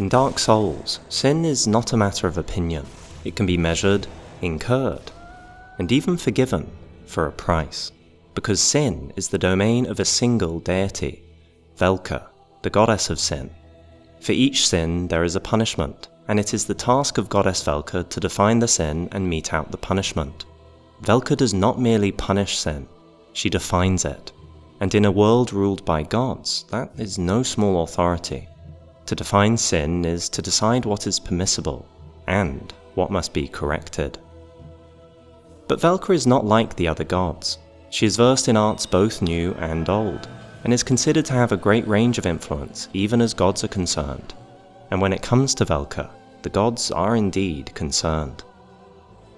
In Dark Souls, sin is not a matter of opinion. It can be measured, incurred, and even forgiven for a price, because sin is the domain of a single deity, Velka, the goddess of sin. For each sin there is a punishment, and it is the task of goddess Velka to define the sin and mete out the punishment. Velka does not merely punish sin, she defines it, and in a world ruled by gods, that is no small authority. To define sin is to decide what is permissible, and what must be corrected. But Velka is not like the other gods. She is versed in arts both new and old, and is considered to have a great range of influence even as gods are concerned. And when it comes to Velka, the gods are indeed concerned.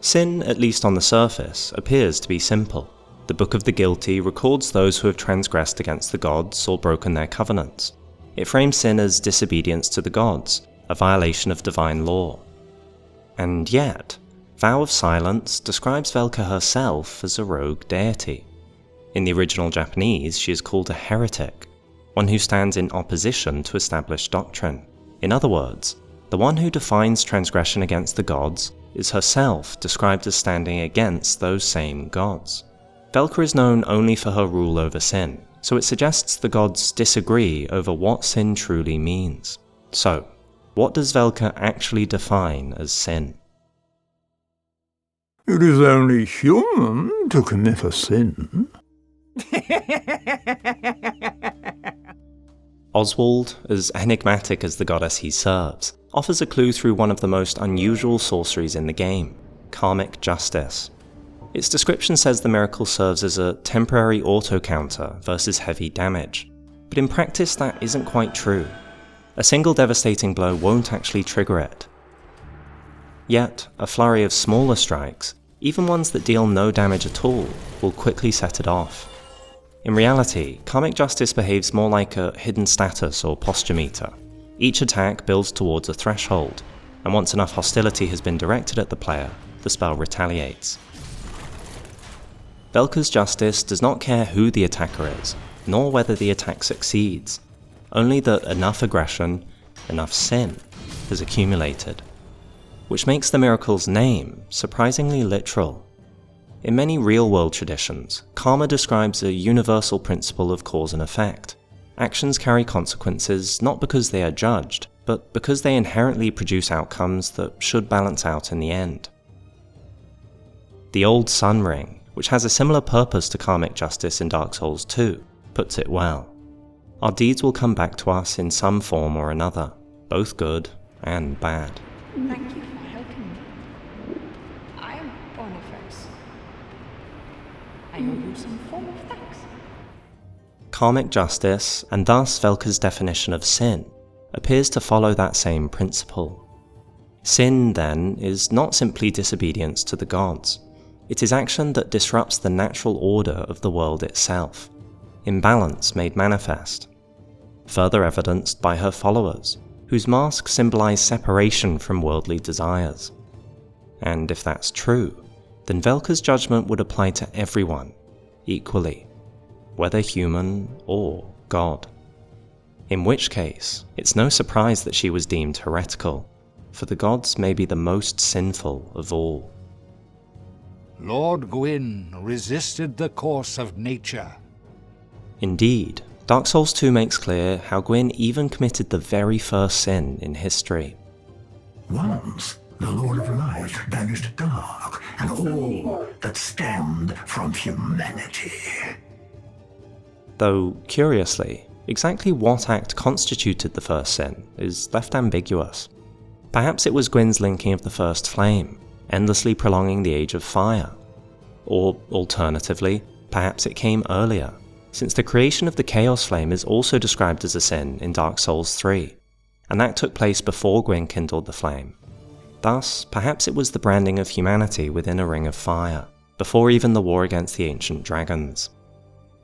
Sin, at least on the surface, appears to be simple. The Book of the Guilty records those who have transgressed against the gods or broken their covenants. It frames sin as disobedience to the gods, a violation of divine law. And yet, Vow of Silence describes Velka herself as a rogue deity. In the original Japanese, she is called a heretic, one who stands in opposition to established doctrine. In other words, the one who defines transgression against the gods is herself described as standing against those same gods. Velka is known only for her rule over sin, so it suggests the gods disagree over what sin truly means. So, what does Velka actually define as sin? It is only human to commit a sin. Oswald, as enigmatic as the goddess he serves, offers a clue through one of the most unusual sorceries in the game, karmic justice. Its description says the miracle serves as a temporary auto-counter versus heavy damage, but in practice that isn't quite true. A single devastating blow won't actually trigger it. Yet, a flurry of smaller strikes, even ones that deal no damage at all, will quickly set it off. In reality, karmic justice behaves more like a hidden status or posture meter. Each attack builds towards a threshold, and once enough hostility has been directed at the player, the spell retaliates. Velka's justice does not care who the attacker is, nor whether the attack succeeds, only that enough aggression, enough sin, has accumulated. Which makes the miracle's name surprisingly literal. In many real-world traditions, karma describes a universal principle of cause and effect. Actions carry consequences not because they are judged, but because they inherently produce outcomes that should balance out in the end. The Old Sun Ring, which has a similar purpose to karmic justice in Dark Souls 2, puts it well. Our deeds will come back to us in some form or another, both good and bad. Thank you for helping me. I am Boniface. I owe you some form of thanks. Karmic justice, and thus Velka's definition of sin, appears to follow that same principle. Sin, then, is not simply disobedience to the gods. It is action that disrupts the natural order of the world itself, imbalance made manifest, further evidenced by her followers, whose masks symbolize separation from worldly desires. And if that's true, then Velka's judgment would apply to everyone, equally, whether human or god. In which case, it's no surprise that she was deemed heretical, for the gods may be the most sinful of all. Lord Gwyn resisted the course of nature. Indeed, Dark Souls 2 makes clear how Gwyn even committed the very first sin in history. Once, the Lord of Light banished dark and all that stemmed from humanity. Though, curiously, exactly what act constituted the first sin is left ambiguous. Perhaps it was Gwyn's linking of the first flame, endlessly prolonging the Age of Fire. Or, alternatively, perhaps it came earlier, since the creation of the Chaos Flame is also described as a sin in Dark Souls 3, and that took place before Gwyn kindled the flame. Thus, perhaps it was the branding of humanity within a ring of fire, before even the war against the ancient dragons.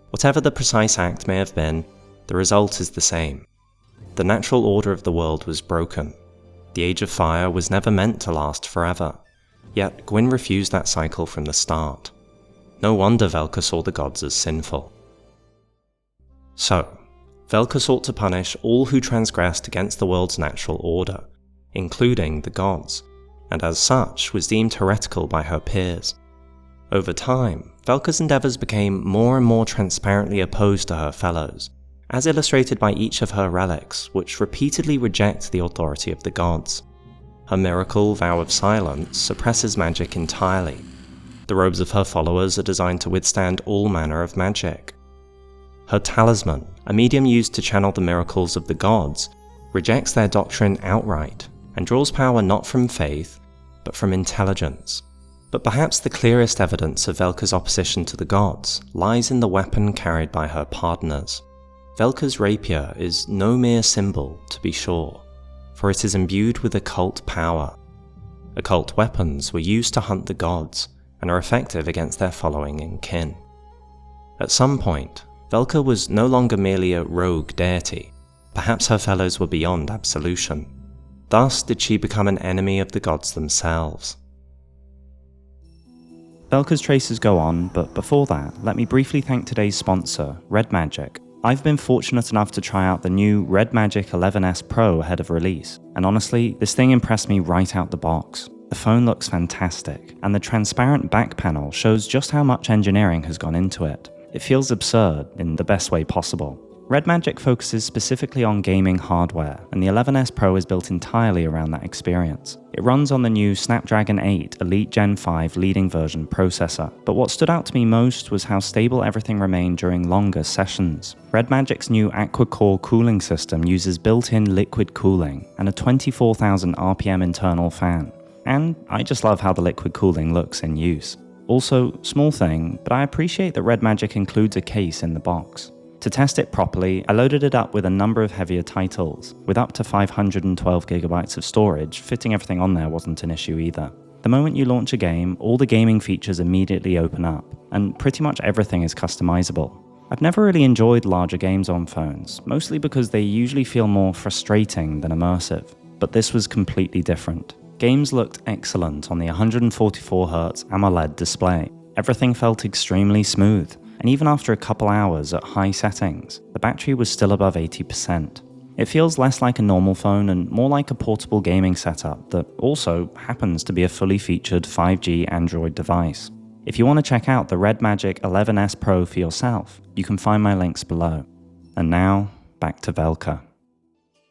Whatever the precise act may have been, the result is the same. The natural order of the world was broken. The Age of Fire was never meant to last forever, yet Gwyn refused that cycle from the start. No wonder Velka saw the gods as sinful. So, Velka sought to punish all who transgressed against the world's natural order, including the gods, and as such was deemed heretical by her peers. Over time, Velka's endeavours became more and more transparently opposed to her fellows, as illustrated by each of her relics, which repeatedly reject the authority of the gods. Her miracle, Vow of Silence, suppresses magic entirely. The robes of her followers are designed to withstand all manner of magic. Her talisman, a medium used to channel the miracles of the gods, rejects their doctrine outright, and draws power not from faith, but from intelligence. But perhaps the clearest evidence of Velka's opposition to the gods lies in the weapon carried by her pardoners. Velka's rapier is no mere symbol, to be sure, for it is imbued with occult power. Occult weapons were used to hunt the gods, and are effective against their following and kin. At some point, Velka was no longer merely a rogue deity. Perhaps her fellows were beyond absolution. Thus did she become an enemy of the gods themselves. Velka's traces go on, but before that, let me briefly thank today's sponsor, Red Magic. I've been fortunate enough to try out the new Red Magic 11S Pro ahead of release, and honestly, this thing impressed me right out the box. The phone looks fantastic, and the transparent back panel shows just how much engineering has gone into it. It feels absurd in the best way possible. Red Magic focuses specifically on gaming hardware, and the 11S Pro is built entirely around that experience. It runs on the new Snapdragon 8 Elite Gen 5 leading version processor, but what stood out to me most was how stable everything remained during longer sessions. Red Magic's new Aqua-Core cooling system uses built-in liquid cooling and a 24,000 RPM internal fan. And I just love how the liquid cooling looks in use. Also, small thing, but I appreciate that Red Magic includes a case in the box. To test it properly, I loaded it up with a number of heavier titles. With up to 512GB of storage, fitting everything on there wasn't an issue either. The moment you launch a game, all the gaming features immediately open up, and pretty much everything is customizable. I've never really enjoyed larger games on phones, mostly because they usually feel more frustrating than immersive, but this was completely different. Games looked excellent on the 144Hz AMOLED display. Everything felt extremely smooth, and even after a couple hours at high settings, the battery was still above 80%. It feels less like a normal phone and more like a portable gaming setup that also happens to be a fully featured 5G Android device. If you want to check out the Red Magic 11S Pro for yourself, you can find my links below. And now, back to Velka.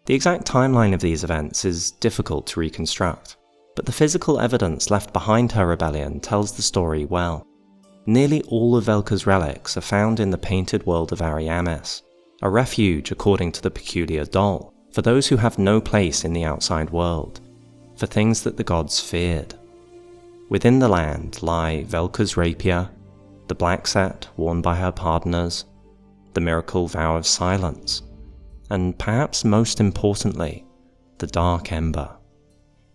The exact timeline of these events is difficult to reconstruct, but the physical evidence left behind her rebellion tells the story well. Nearly all of Velka's relics are found in the painted world of Ariamis, a refuge according to the peculiar doll, for those who have no place in the outside world, for things that the gods feared. Within the land lie Velka's rapier, the black set worn by her pardoners, the miracle Vow of Silence, and perhaps most importantly, the Dark Ember,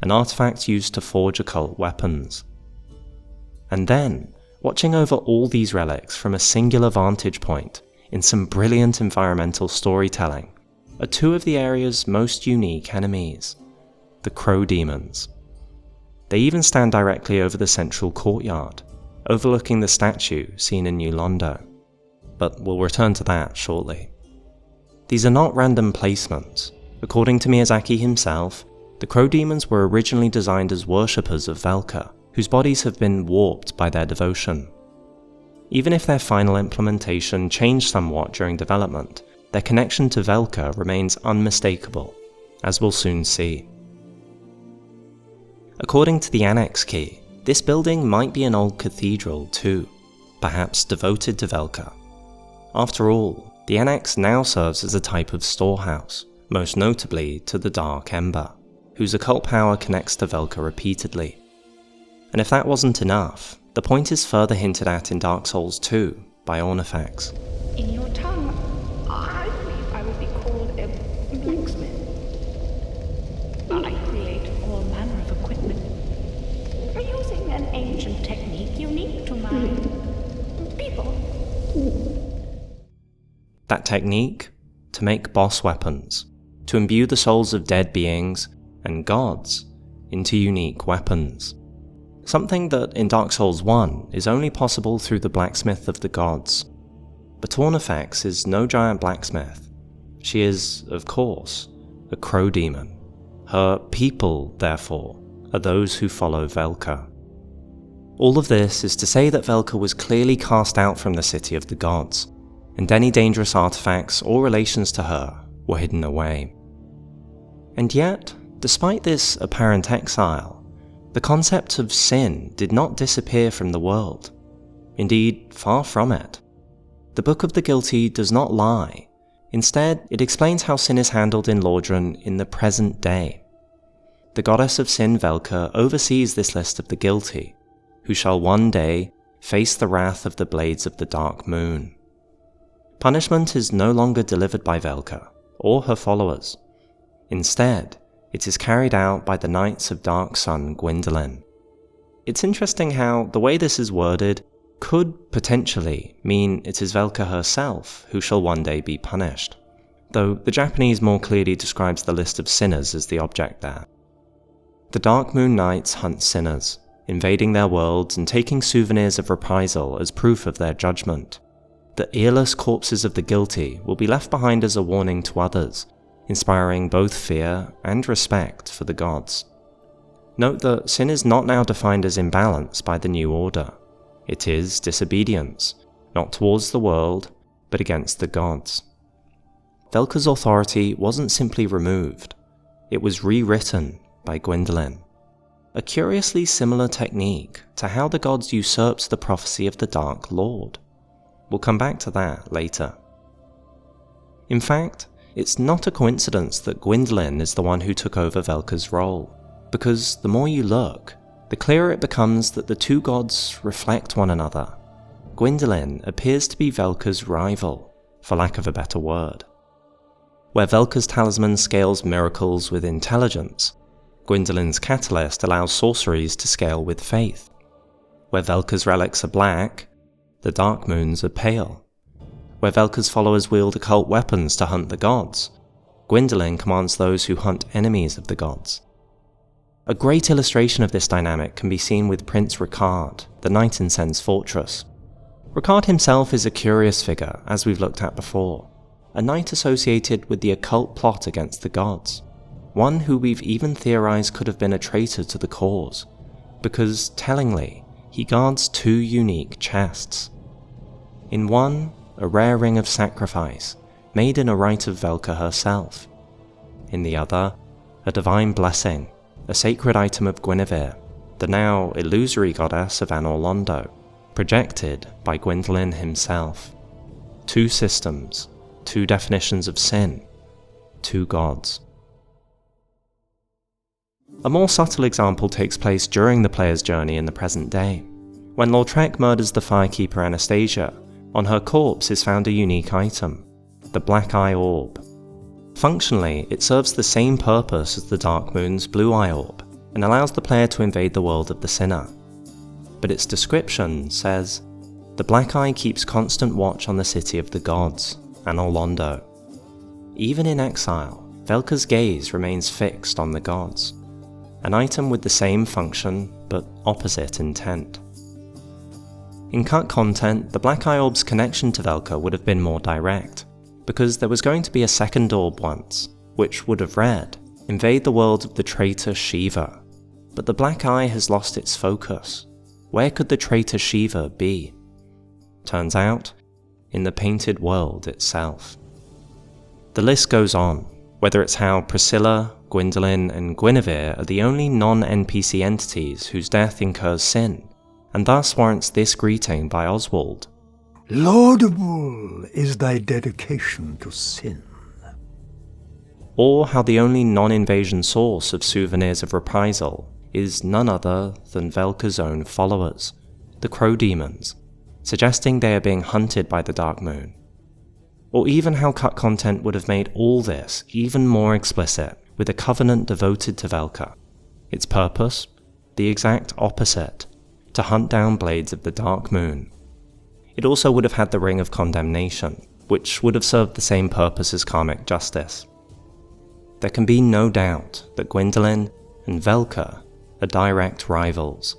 an artifact used to forge occult weapons. And then, watching over all these relics from a singular vantage point, in some brilliant environmental storytelling, are two of the area's most unique enemies, the Crow Demons. They even stand directly over the central courtyard, overlooking the statue seen in Anor Londo. But we'll return to that shortly. These are not random placements. According to Miyazaki himself, the Crow Demons were originally designed as worshippers of Velka, whose bodies have been warped by their devotion. Even if their final implementation changed somewhat during development, their connection to Velka remains unmistakable, as we'll soon see. According to the annex key, this building might be an old cathedral too, perhaps devoted to Velka. After all, the annex now serves as a type of storehouse, most notably to the Dark Ember, whose occult power connects to Velka repeatedly. And if that wasn't enough, the point is further hinted at in Dark Souls 2 by Ornifex. In your tongue, I believe I would be called a blacksmith. I create all manner of equipment, using an ancient technique unique to my people. That technique? To make boss weapons, to imbue the souls of dead beings and gods into unique weapons. Something that in Dark Souls 1 is only possible through the blacksmith of the gods. But Ornifex is no giant blacksmith. She is, of course, a crow demon. Her people, therefore, are those who follow Velka. All of this is to say that Velka was clearly cast out from the city of the gods, and any dangerous artifacts or relations to her were hidden away. And yet, despite this apparent exile, the concept of sin did not disappear from the world. Indeed, far from it. The Book of the Guilty does not lie. Instead, it explains how sin is handled in Lordran in the present day. The goddess of sin Velka oversees this list of the guilty, who shall one day face the wrath of the blades of the dark moon. Punishment is no longer delivered by Velka or her followers. Instead, it is carried out by the Knights of Dark Sun Gwyndolin. It's interesting how the way this is worded could potentially mean it is Velka herself who shall one day be punished, though the Japanese more clearly describes the list of sinners as the object there. The Dark Moon Knights hunt sinners, invading their worlds and taking souvenirs of reprisal as proof of their judgment. The earless corpses of the guilty will be left behind as a warning to others, inspiring both fear and respect for the gods. Note that sin is not now defined as imbalance by the New Order. It is disobedience, not towards the world, but against the gods. Velka's authority wasn't simply removed, it was rewritten by Gwyndolin. A curiously similar technique to how the gods usurped the prophecy of the Dark Lord. We'll come back to that later. In fact, it's not a coincidence that Gwyndolin is the one who took over Velka's role, because the more you look, the clearer it becomes that the two gods reflect one another. Gwyndolin appears to be Velka's rival, for lack of a better word. Where Velka's talisman scales miracles with intelligence, Gwyndolin's catalyst allows sorceries to scale with faith. Where Velka's relics are black, the dark moons are pale. Where Velka's followers wield occult weapons to hunt the gods, Gwyndolin commands those who hunt enemies of the gods. A great illustration of this dynamic can be seen with Prince Ricard, the knight in Sen's fortress. Ricard himself is a curious figure, as we've looked at before, a knight associated with the occult plot against the gods, one who we've even theorized could have been a traitor to the cause, because, tellingly, he guards two unique chests. In one, a rare ring of sacrifice, made in a rite of Velka herself. In the other, a divine blessing, a sacred item of Guinevere, the now illusory goddess of Anor Londo, projected by Gwyndolin himself. Two systems, two definitions of sin, two gods. A more subtle example takes place during the player's journey in the present day. When Lautrec murders the firekeeper Anastasia, on her corpse is found a unique item, the Black Eye Orb. Functionally, it serves the same purpose as the Dark Moon's Blue Eye Orb, and allows the player to invade the world of the sinner. But its description says, the Black Eye keeps constant watch on the city of the gods, Anor Londo. Even in exile, Velka's gaze remains fixed on the gods, an item with the same function but opposite intent. In cut content, the Black Eye Orb's connection to Velka would have been more direct, because there was going to be a second orb once, which would have read, invade the world of the traitor Shiva. But the Black Eye has lost its focus. Where could the traitor Shiva be? Turns out, in the painted world itself. The list goes on, whether it's how Priscilla, Gwyndolin, and Guinevere are the only non-NPC entities whose death incurs sin, and thus warrants this greeting by Oswald. Laudable is thy dedication to sin. Or how the only non-invasion source of souvenirs of reprisal is none other than Velka's own followers, the Crow Demons, suggesting they are being hunted by the Dark Moon. Or even how cut content would have made all this even more explicit with a covenant devoted to Velka. Its purpose, the exact opposite, to hunt down blades of the Dark Moon. It also would have had the Ring of Condemnation, which would have served the same purpose as karmic justice. There can be no doubt that Gwyndolin and Velka are direct rivals,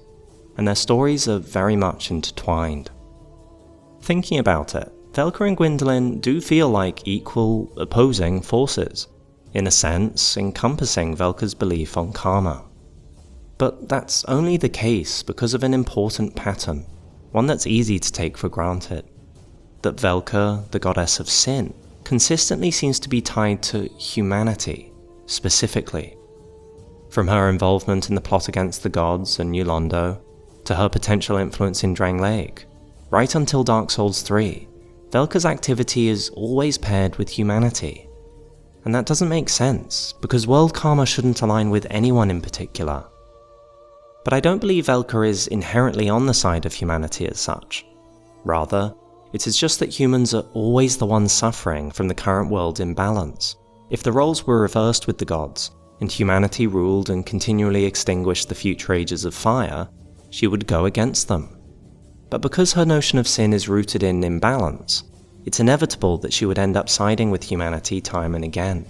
and their stories are very much intertwined. Thinking about it, Velka and Gwyndolin do feel like equal, opposing forces, in a sense encompassing Velka's belief on karma. But that's only the case because of an important pattern, one that's easy to take for granted. That Velka, the goddess of sin, consistently seems to be tied to humanity, specifically. From her involvement in the plot against the gods and Anor Londo, to her potential influence in Drangleic, right until Dark Souls 3, Velka's activity is always paired with humanity. And that doesn't make sense, because world karma shouldn't align with anyone in particular. But I don't believe Velka is inherently on the side of humanity as such. Rather, it is just that humans are always the ones suffering from the current world imbalance. If the roles were reversed with the gods, and humanity ruled and continually extinguished the future ages of fire, she would go against them. But because her notion of sin is rooted in imbalance, it's inevitable that she would end up siding with humanity time and again.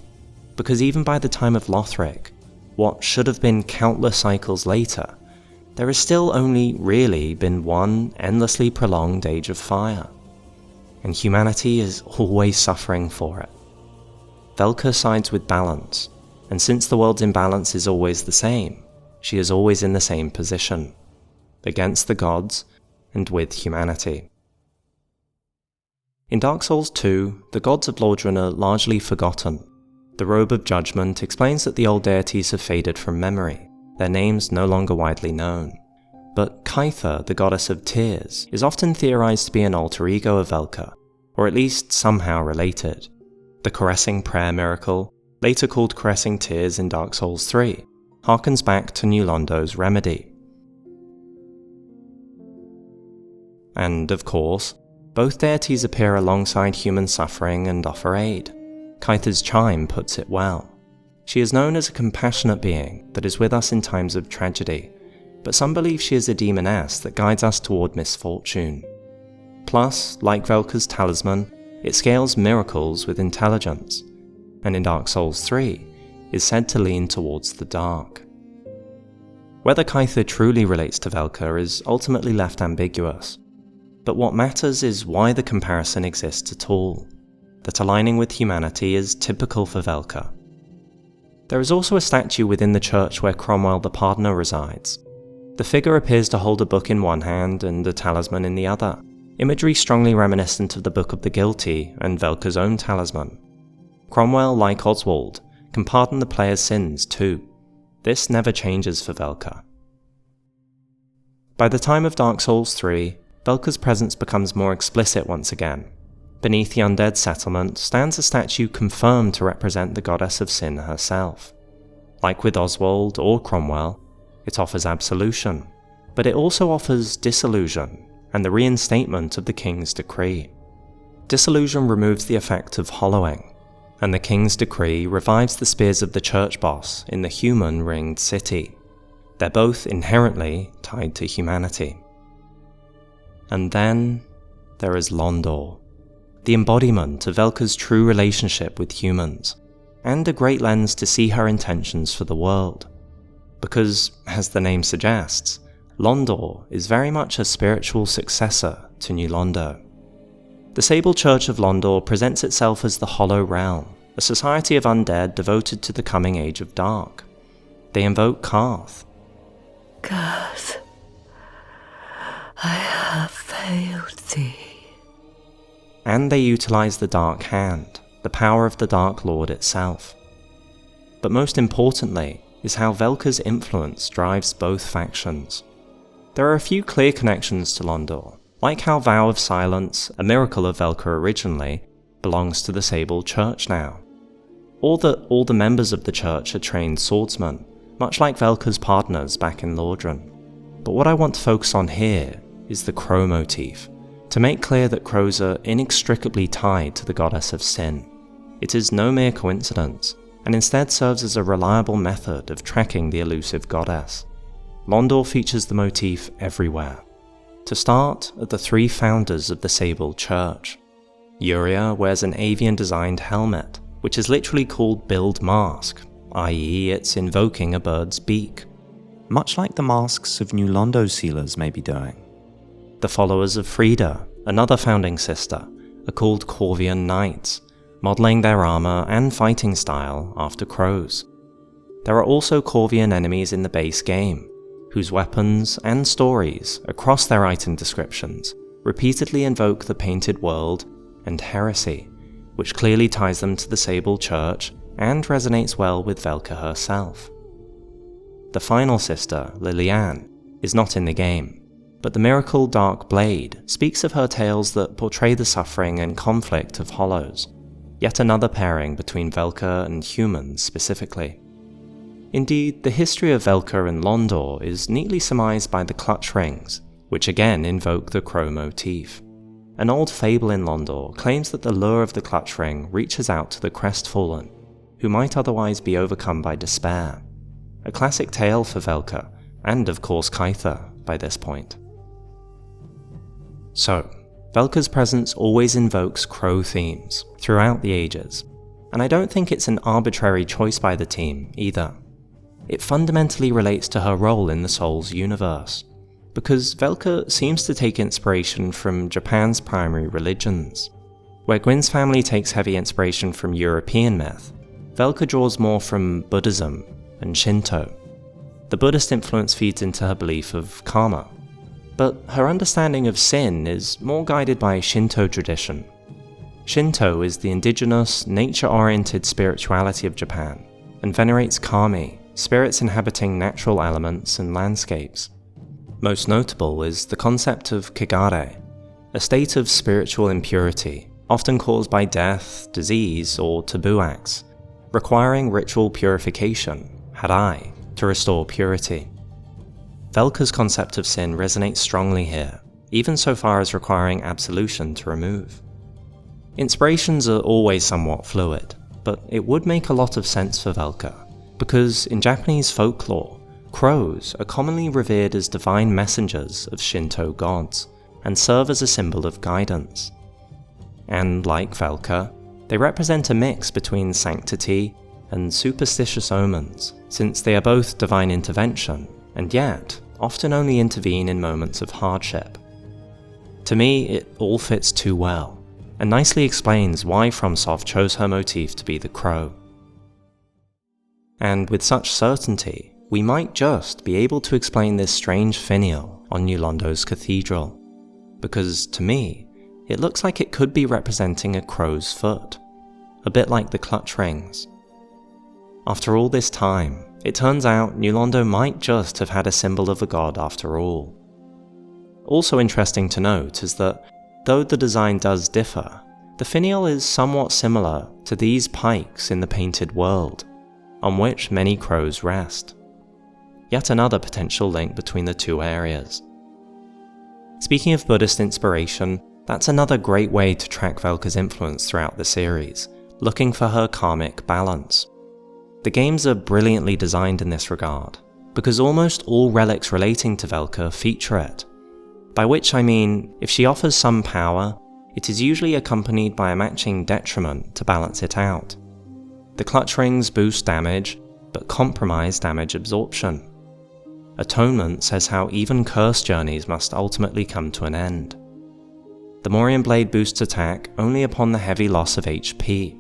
Because even by the time of Lothric, what should have been countless cycles later, there has still only really been one endlessly prolonged age of fire. And humanity is always suffering for it. Velka sides with balance, and since the world's imbalance is always the same, she is always in the same position, against the gods and with humanity. In Dark Souls 2, the gods of Lordran are largely forgotten. The Robe of Judgment explains that the old deities have faded from memory, their names no longer widely known. But Kytha, the goddess of tears, is often theorized to be an alter ego of Velka, or at least somehow related. The caressing prayer miracle, later called caressing tears in Dark Souls 3, harkens back to Anor Londo's remedy. And, of course, both deities appear alongside human suffering and offer aid. Kytha's chime puts it well. She is known as a compassionate being that is with us in times of tragedy, but some believe she is a demoness that guides us toward misfortune. Plus, like Velka's talisman, it scales miracles with intelligence, and in Dark Souls 3, is said to lean towards the dark. Whether Kytha truly relates to Velka is ultimately left ambiguous, but what matters is why the comparison exists at all, that aligning with humanity is typical for Velka. There is also a statue within the church where Cromwell the Pardoner resides. The figure appears to hold a book in one hand and a talisman in the other, imagery strongly reminiscent of the Book of the Guilty and Velka's own talisman. Cromwell, like Oswald, can pardon the player's sins too. This never changes for Velka. By the time of Dark Souls 3, Velka's presence becomes more explicit once again. Beneath the undead settlement stands a statue confirmed to represent the goddess of sin herself. Like with Oswald or Cromwell, it offers absolution, but it also offers disillusion and the reinstatement of the king's decree. Disillusion removes the effect of hollowing, and the king's decree revives the spears of the church boss in the human-ringed city. They're both inherently tied to humanity. And then there is Londo, the embodiment of Velka's true relationship with humans, and a great lens to see her intentions for the world. Because, as the name suggests, Londo is very much a spiritual successor to Anor Londo. The Sable Church of Londo presents itself as the Hollow Realm, a society of undead devoted to the coming Age of Dark. They invoke Karth. Karth, I have failed thee. And they utilize the Dark Hand, the power of the Dark Lord itself. But most importantly is how Velka's influence drives both factions. There are a few clear connections to Londo, like how Vow of Silence, a miracle of Velka originally, belongs to the Sable Church now. Or that all the members of the church are trained swordsmen, much like Velka's partners back in Lordran. But what I want to focus on here is the crow motif, to make clear that crows are inextricably tied to the goddess of sin. It is no mere coincidence, and instead serves as a reliable method of tracking the elusive goddess. Londo features the motif everywhere. To start, at the three founders of the Sable Church. Yuria wears an avian-designed helmet, which is literally called Build Mask, i.e. it's invoking a bird's beak. Much like the masks of Anor Londo sealers may be doing. The followers of Frida, another founding sister, are called Corvian Knights, modelling their armour and fighting style after crows. There are also Corvian enemies in the base game, whose weapons and stories across their item descriptions repeatedly invoke the Painted World and heresy, which clearly ties them to the Sable Church and resonates well with Velka herself. The final sister, Liliane, is not in the game, but the Miracle Dark Blade speaks of her tales that portray the suffering and conflict of Hollows, yet another pairing between Velka and humans specifically. Indeed, the history of Velka and Londo is neatly surmised by the clutch rings, which again invoke the crow motif. An old fable in Londo claims that the lure of the clutch ring reaches out to the crestfallen, who might otherwise be overcome by despair. A classic tale for Velka, and of course Kytha, by this point. So, Velka's presence always invokes crow themes throughout the ages, and I don't think it's an arbitrary choice by the team either. It fundamentally relates to her role in the Souls universe, because Velka seems to take inspiration from Japan's primary religions. Where Gwyn's family takes heavy inspiration from European myth, Velka draws more from Buddhism and Shinto. The Buddhist influence feeds into her belief of karma, but her understanding of sin is more guided by Shinto tradition. Shinto is the indigenous, nature-oriented spirituality of Japan, and venerates kami, spirits inhabiting natural elements and landscapes. Most notable is the concept of kigare, a state of spiritual impurity, often caused by death, disease, or taboo acts, requiring ritual purification, harai, to restore purity. Velka's concept of sin resonates strongly here, even so far as requiring absolution to remove. Inspirations are always somewhat fluid, but it would make a lot of sense for Velka, because in Japanese folklore, crows are commonly revered as divine messengers of Shinto gods, and serve as a symbol of guidance. And like Velka, they represent a mix between sanctity and superstitious omens, since they are both divine intervention, and yet often only intervene in moments of hardship. To me, it all fits too well, and nicely explains why FromSoft chose her motif to be the crow. And with such certainty, we might just be able to explain this strange finial on New Londo's cathedral, because to me, it looks like it could be representing a crow's foot, a bit like the clutch rings. After all this time, it turns out New Londo might just have had a symbol of a god after all. Also interesting to note is that, though the design does differ, the finial is somewhat similar to these pikes in the Painted World, on which many crows rest. Yet another potential link between the two areas. Speaking of Buddhist inspiration, that's another great way to track Velka's influence throughout the series, looking for her karmic balance. The games are brilliantly designed in this regard, because almost all relics relating to Velka feature it. By which I mean, if she offers some power, it is usually accompanied by a matching detriment to balance it out. The clutch rings boost damage, but compromise damage absorption. Atonement says how even curse journeys must ultimately come to an end. The Morian Blade boosts attack only upon the heavy loss of HP.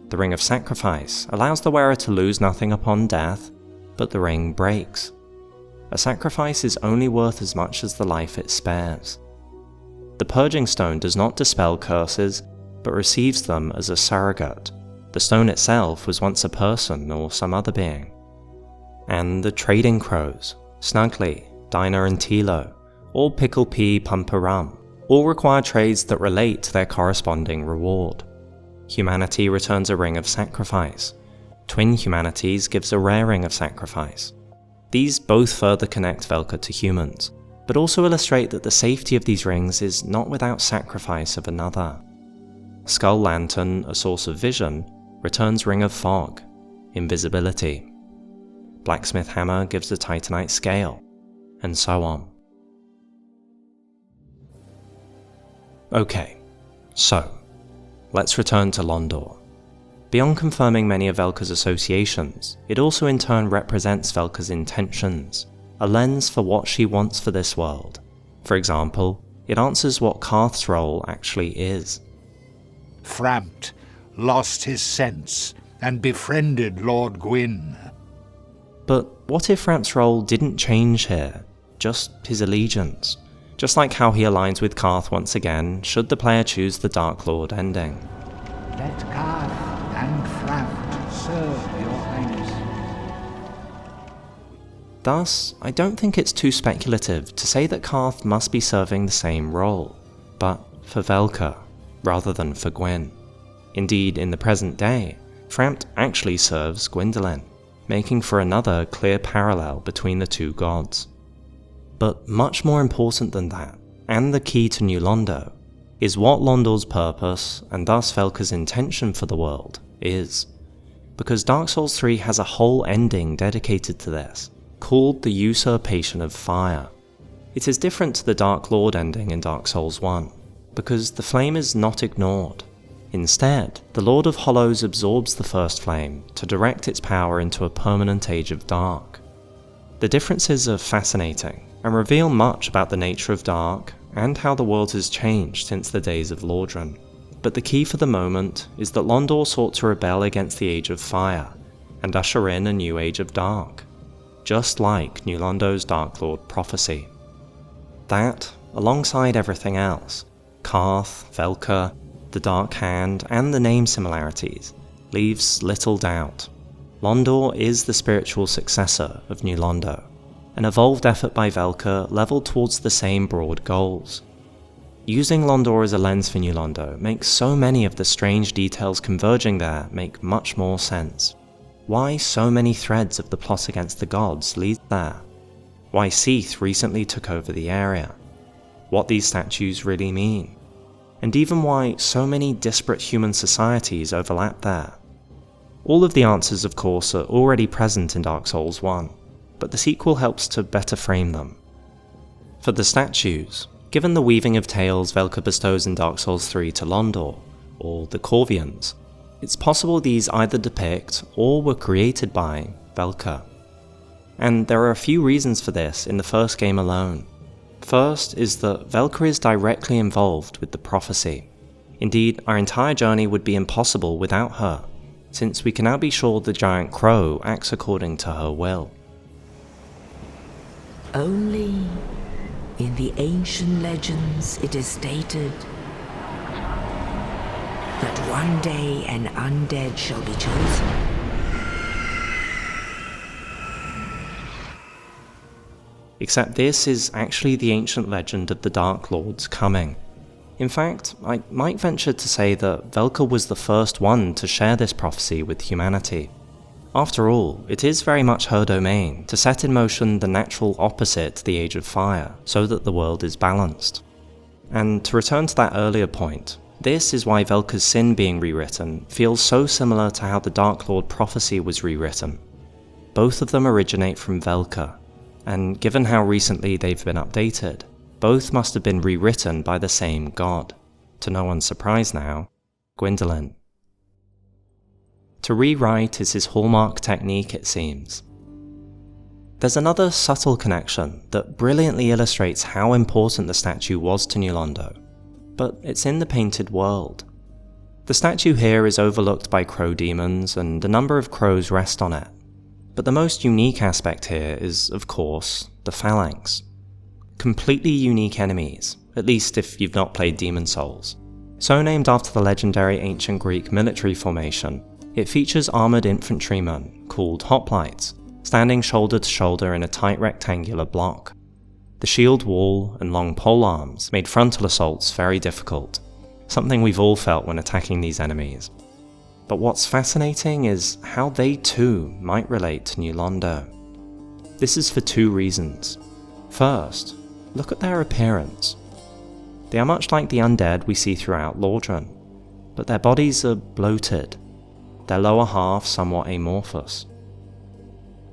The Ring of Sacrifice allows the wearer to lose nothing upon death, but the ring breaks. A sacrifice is only worth as much as the life it spares. The Purging Stone does not dispel curses, but receives them as a surrogate. The stone itself was once a person or some other being. And the Trading Crows, Snuggly, Dinah and Tilo, all Pickle Pea Pumperum, all require trades that relate to their corresponding reward. Humanity returns a Ring of Sacrifice. Twin Humanities gives a rare Ring of Sacrifice. These both further connect Velka to humans, but also illustrate that the safety of these rings is not without sacrifice of another. Skull Lantern, a source of vision, returns Ring of Fog, invisibility. Blacksmith Hammer gives a Titanite scale, and so on. Okay, so let's return to Londo. Beyond confirming many of Velka's associations, it also in turn represents Velka's intentions, a lens for what she wants for this world. For example, it answers what Karth's role actually is. Frampt lost his sense and befriended Lord Gwyn. But what if Frampt's role didn't change here, just his allegiance? Just like how he aligns with Karth once again, should the player choose the Dark Lord ending. Let Karth and Frampt serve your highness. Thus, I don't think it's too speculative to say that Karth must be serving the same role, but for Velka, rather than for Gwyn. Indeed, in the present day, Frampt actually serves Gwyndolin, making for another clear parallel between the two gods. But much more important than that, and the key to New Londo, is what Londor's purpose, and thus Velka's intention for the world, is. Because Dark Souls 3 has a whole ending dedicated to this, called the Usurpation of Fire. It is different to the Dark Lord ending in Dark Souls 1, because the flame is not ignored. Instead, the Lord of Hollows absorbs the first flame to direct its power into a permanent Age of Dark. The differences are fascinating, and reveal much about the nature of Dark, and how the world has changed since the days of Lordran. But the key for the moment is that Londor sought to rebel against the Age of Fire, and usher in a new Age of Dark, just like New Londo's Dark Lord prophecy. That, alongside everything else, Karth, Velka, the Dark Hand, and the name similarities, leaves little doubt. Londor is the spiritual successor of New Londo, an evolved effort by Velka leveled towards the same broad goals. Using Londor as a lens for New Londo makes so many of the strange details converging there make much more sense. Why so many threads of the plot against the gods lead there? Why Seath recently took over the area? What these statues really mean? And even why so many disparate human societies overlap there? All of the answers, of course, are already present in Dark Souls 1, but the sequel helps to better frame them. For the statues, given the weaving of tales Velka bestows in Dark Souls 3 to Londor, or the Corvians, it's possible these either depict or were created by Velka. And there are a few reasons for this in the first game alone. First is that Velka is directly involved with the prophecy. Indeed, our entire journey would be impossible without her, since we can now be sure the giant crow acts according to her will. Only in the ancient legends it is stated that one day an undead shall be chosen. Except this is actually the ancient legend of the Dark Lord's coming. In fact, I might venture to say that Velka was the first one to share this prophecy with humanity. After all, it is very much her domain to set in motion the natural opposite to the Age of Fire, so that the world is balanced. And to return to that earlier point, this is why Velka's sin being rewritten feels so similar to how the Dark Lord prophecy was rewritten. Both of them originate from Velka, and given how recently they've been updated, both must have been rewritten by the same god. To no one's surprise now, Gwyndolin. To rewrite is his hallmark technique, it seems. There's another subtle connection that brilliantly illustrates how important the statue was to New Londo, but it's in the painted world. The statue here is overlooked by crow demons, and a number of crows rest on it. But the most unique aspect here is, of course, the phalanx. Completely unique enemies, at least if you've not played Demon Souls. So named after the legendary ancient Greek military formation, it features armoured infantrymen, called hoplites, standing shoulder to shoulder in a tight rectangular block. The shield wall and long polearms made frontal assaults very difficult, something we've all felt when attacking these enemies. But what's fascinating is how they too might relate to New Londo. This is for two reasons. First, look at their appearance. They are much like the undead we see throughout Lordran, but their bodies are bloated, their lower half somewhat amorphous.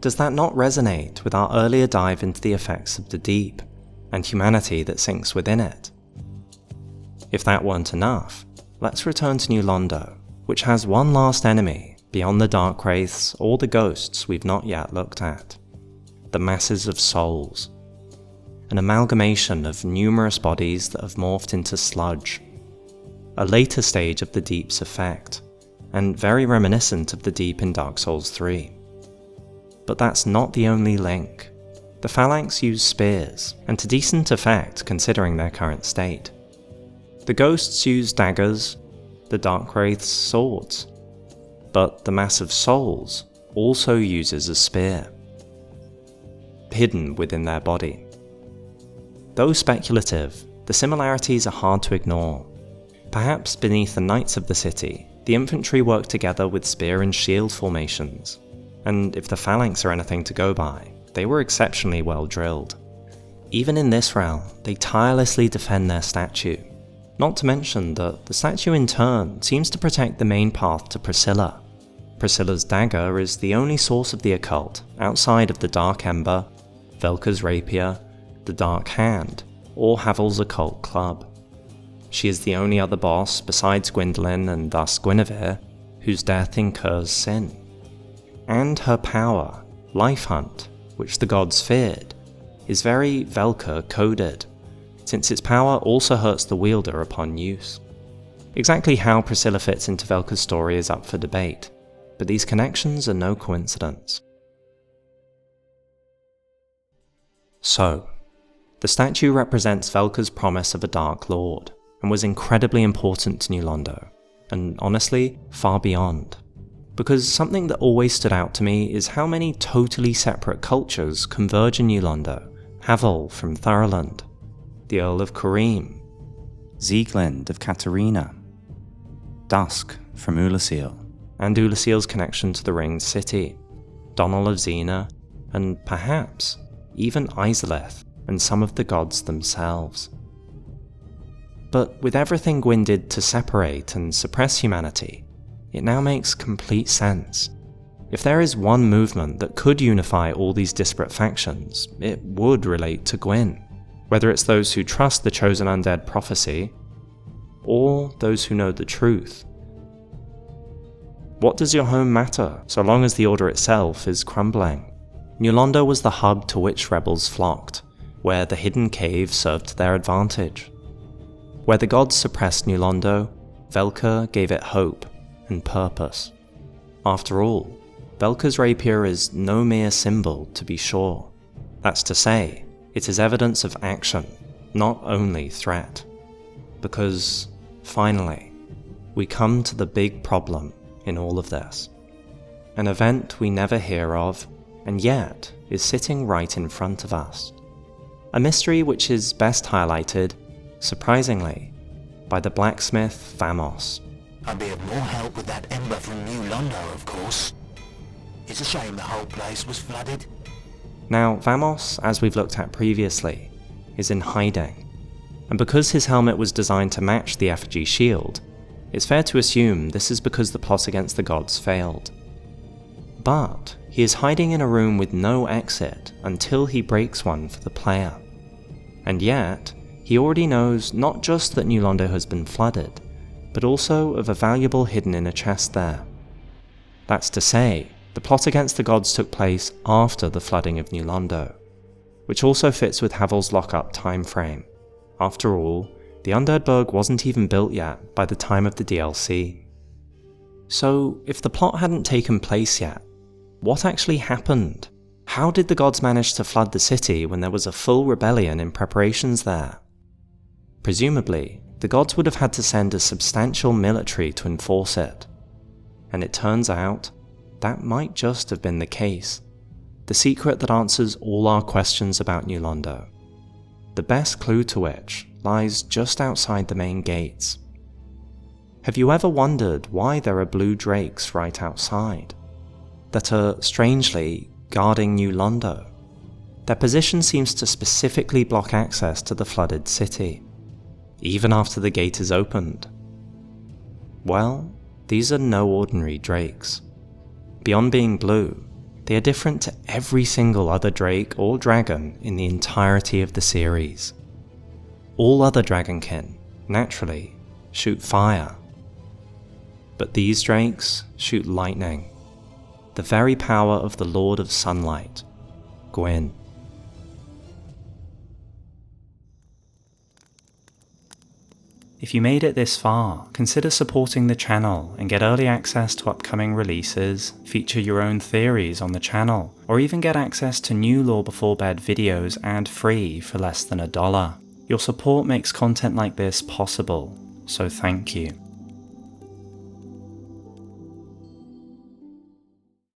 Does that not resonate with our earlier dive into the effects of the deep, and humanity that sinks within it? If that weren't enough, let's return to New Londo, which has one last enemy beyond the dark wraiths or the ghosts we've not yet looked at. The masses of souls. an amalgamation of numerous bodies that have morphed into sludge. A later stage of the Deep's effect, and very reminiscent of the Deep in Dark Souls 3. But that's not the only link. The Phalanx use spears, and to decent effect considering their current state. The Ghosts use daggers, the Dark Wraiths swords, but the Mass of Souls also uses a spear, hidden within their body. Though speculative, the similarities are hard to ignore. Perhaps beneath the Knights of the City, the infantry work together with spear and shield formations, and if the Phalanx are anything to go by, they were exceptionally well drilled. Even in this realm, they tirelessly defend their statue, not to mention that the statue in turn seems to protect the main path to Priscilla. Priscilla's dagger is the only source of the occult outside of the Dark Ember, Velka's rapier, the Dark Hand, or Havel's occult club. She is the only other boss besides Gwyndolin and thus Guinevere whose death incurs sin. And her power, Life Hunt, which the gods feared, is very Velka coded, since its power also hurts the wielder upon use. Exactly how Priscilla fits into Velka's story is up for debate, but these connections are no coincidence. So, the statue represents Velka's promise of a Dark Lord, and was incredibly important to New Londo, and honestly, far beyond. Because something that always stood out to me is how many totally separate cultures converge in New Londo. Havel from Tharaland, the Earl of Kareem, Sieglind of Katarina, Dusk from Ulasil, and Ulasil's connection to the Ringed City, Donnell of Xena, and perhaps even Izalith and some of the gods themselves. But with everything Gwyn did to separate and suppress humanity, it now makes complete sense. If there is one movement that could unify all these disparate factions, it would relate to Gwyn, whether it's those who trust the chosen undead prophecy, or those who know the truth. What does your home matter, so long as the Order itself is crumbling? New Londo was the hub to which rebels flocked, where the hidden cave served to their advantage. Where the gods suppressed New Londo, Velka gave it hope and purpose. After all, Velka's rapier is no mere symbol, to be sure. That's to say, it is evidence of action, not only threat. Because, finally, we come to the big problem in all of this. An event we never hear of, and yet is sitting right in front of us. A mystery which is best highlighted, surprisingly, by the blacksmith Vamos. I'd be of more help with that ember from New Londo, of course. It's a shame the whole place was flooded. Now, Vamos, as we've looked at previously, is in hiding, and because his helmet was designed to match the effigy shield, it's fair to assume this is because the plot against the gods failed. But he is hiding in a room with no exit until he breaks one for the player. And yet, he already knows not just that New Londo has been flooded, but also of a valuable hidden in a chest there. That's to say, the plot against the gods took place after the flooding of New Londo, which also fits with Havel's lockup time frame. After all, the Undead Burg wasn't even built yet by the time of the DLC. So, if the plot hadn't taken place yet, what actually happened? How did the gods manage to flood the city when there was a full rebellion in preparations there? Presumably, the gods would have had to send a substantial military to enforce it. And it turns out, that might just have been the case. The secret that answers all our questions about New Londo. The best clue to which lies just outside the main gates. Have you ever wondered why there are blue drakes right outside, that are, strangely, guarding New Londo? Their position seems to specifically block access to the flooded city, even after the gate is opened. Well, these are no ordinary drakes. Beyond being blue, they are different to every single other drake or dragon in the entirety of the series. All other dragonkin, naturally, shoot fire. But these drakes shoot lightning, the very power of the Lord of Sunlight, Gwyn. If you made it this far, consider supporting the channel and get early access to upcoming releases, feature your own theories on the channel, or even get access to new Lore Before Bed videos ad-free for less than $1. Your support makes content like this possible, so thank you.